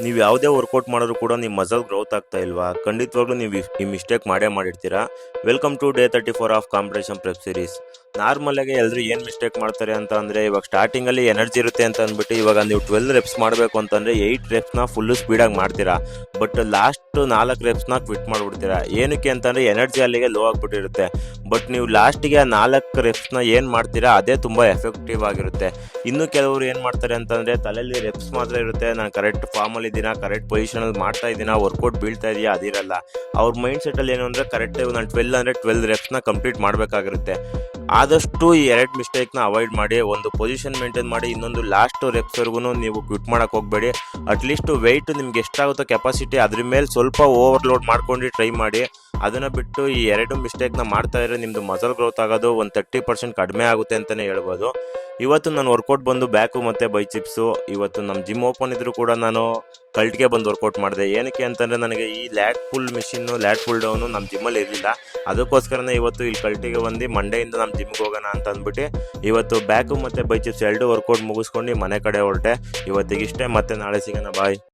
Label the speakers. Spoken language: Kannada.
Speaker 1: ನೀವು ಯಾವುದೇ ವರ್ಕೌಟ್ ಮಾಡಿದ್ರು ಕೂಡ ನಿಮ್ಮ ಮಸಲ್ ಗ್ರೋತ್ ಆಗ್ತಾ ಇಲ್ವಾ? ಖಂಡಿತವಾಗ್ಲೂ ನೀವು ಈ ಮಿಸ್ಟೇಕ್ ಮಾಡಿರ್ತೀರಾ. Welcome to day 34 of competition prep series. ನಾರ್ಮಲಾಗಿ ಎಲ್ಲರೂ ಏನು ಮಿಸ್ಟೇಕ್ ಮಾಡ್ತಾರೆ ಅಂತ ಅಂದರೆ, ಇವಾಗ ಸ್ಟಾರ್ಟಿಂಗಲ್ಲಿ ಎನರ್ಜಿ ಇರುತ್ತೆ ಅಂತ ಅಂದ್ಬಿಟ್ಟು ಇವಾಗ ನೀವು 12 ರೆಪ್ಸ್ ಮಾಡಬೇಕು ಅಂತಂದರೆ 8 ರೆಪ್ಸ್ನ ಫುಲ್ಲು ಸ್ಪೀಡಾಗಿ ಮಾಡ್ತೀರಾ. ಬಟ್ ಲಾಸ್ಟ್ 4 ರೆಪ್ಸ್ನ ಕ್ವಿಟ್ ಮಾಡಿಬಿಡ್ತೀರಾ. ಏನಕ್ಕೆ ಅಂತಂದರೆ ಎನರ್ಜಿ ಅಲ್ಲಿಗೆ ಲೋ ಆಗಿಬಿಟ್ಟಿರುತ್ತೆ. ಬಟ್ ನೀವು ಲಾಸ್ಟಿಗೆ ಆ 4 ರೆಪ್ಸ್ನ ಏನು ಮಾಡ್ತೀರಾ ಅದೇ ತುಂಬ ಎಫೆಕ್ಟಿವ್ ಆಗಿರುತ್ತೆ. ಇನ್ನು ಕೆಲವರು ಏನು ಮಾಡ್ತಾರೆ ಅಂತಂದರೆ, ತಲೆಯಲ್ಲಿ ರೆಪ್ಸ್ ಮಾತ್ರ ಇರುತ್ತೆ, ನಾನು ಕರೆಕ್ಟ್ ಫಾರ್ಮಲ್ಲಿ ಇದ್ದೀನ, ಕರೆಕ್ಟ್ ಪೊಸಿಷನಲ್ಲಿ ಮಾಡ್ತಾ ಇದ್ದೀನ, ವರ್ಕೌಟ್ ಬೀಳ್ತಾ ಇದೆಯಾ ಅದಿರಲ್ಲ. ಅವ್ರ ಮೈಂಡ್ ಸೆಟ್ಟಲ್ಲಿ ಏನು ಅಂದರೆ, ಕರೆಕ್ಟ್ ನಾನು 12 ಅಂದರೆ 12 ರೆಪ್ಸ್ನ ಕಂಪ್ಲೀಟ್ ಮಾಡಬೇಕಾಗಿರುತ್ತೆ. ಆದಷ್ಟು ಈ 2 ಮಿಸ್ಟೇಕ್ನ ಅವಾಯ್ಡ್ ಮಾಡಿ, ಒಂದು ಪೊಸಿಷನ್ ಮೇಂಟೈನ್ ಮಾಡಿ, ಇನ್ನೊಂದು ಲಾಸ್ಟ್ ರೆಪ್ಸ್ವರೆಗೂ ನೀವು ಕ್ವಿಟ್ ಮಾಡೋಕ್ಕೆ ಹೋಗಬೇಡಿ. ಅಟ್ಲೀಸ್ಟ್ ವೆಯ್ಟ್ ನಿಮ್ಗೆ ಎಷ್ಟಾಗುತ್ತೋ ಕೆಪಾಸಿಟಿ ಅದ್ರ ಮೇಲೆ ಸ್ವಲ್ಪ ಓವರ್ಲೋಡ್ ಮಾಡ್ಕೊಂಡು ಟ್ರೈ ಮಾಡಿ. ಅದನ್ನು ಬಿಟ್ಟು ಈ 2 ಮಿಸ್ಟೇಕ್ನ ಮಾಡ್ತಾ ಇದ್ರೆ ನಿಮ್ಮದು ಮಸಲ್ ಗ್ರೋತ್ ಆಗೋದು ಒಂದು 30% ಕಡಿಮೆ ಆಗುತ್ತೆ ಅಂತಲೇ ಹೇಳ್ಬೋದು. ಇವತ್ತು ನಾನು ವರ್ಕೌಟ್ ಬಂದು ಬ್ಯಾಕು ಮತ್ತು ಬೈಸಿಪ್ಸು. ಇವತ್ತು ನಮ್ಮ ಜಿಮ್ ಓಪನ್ ಇದ್ದರೂ ಕೂಡ ನಾನು ಕಲ್ಟ್ಗೆ ಬಂದು ವರ್ಕೌಟ್ ಮಾಡಿದೆ. ಏನಕ್ಕೆ ಅಂತಂದರೆ, ನನಗೆ ಈ ಲ್ಯಾಟ್ ಪುಲ್ ಮಿಷಿನ್ನು, ಲ್ಯಾಟ್ ಪುಲ್ ಡೌನು ನಮ್ಮ ಜಿಮ್ಮಲ್ಲಿ ಇರಲಿಲ್ಲ. ಅದಕ್ಕೋಸ್ಕರನೇ ಇವತ್ತು ಇಲ್ಲಿ ಕಲ್ಟಿಗೆ ಬಂದು ಮಂಡೆಯಿಂದ ನಮ್ಮ ಜಿಮ್ಗೆ ಹೋಗೋಣ ಅಂತ ಅಂದ್ಬಿಟ್ಟು ಇವತ್ತು ಬ್ಯಾಕು ಮತ್ತು ಬೈಸಿಪ್ಸ್ 2 ವರ್ಕೌಟ್ ಮುಗಿಸ್ಕೊಂಡು ಮನೆ ಕಡೆ ಹೊರಟೆ. ಇವತ್ತಿಗಿಷ್ಟೇ, ಮತ್ತೆ ನಾಳೆ ಸಿಗೋಣ, ಬಾಯ್.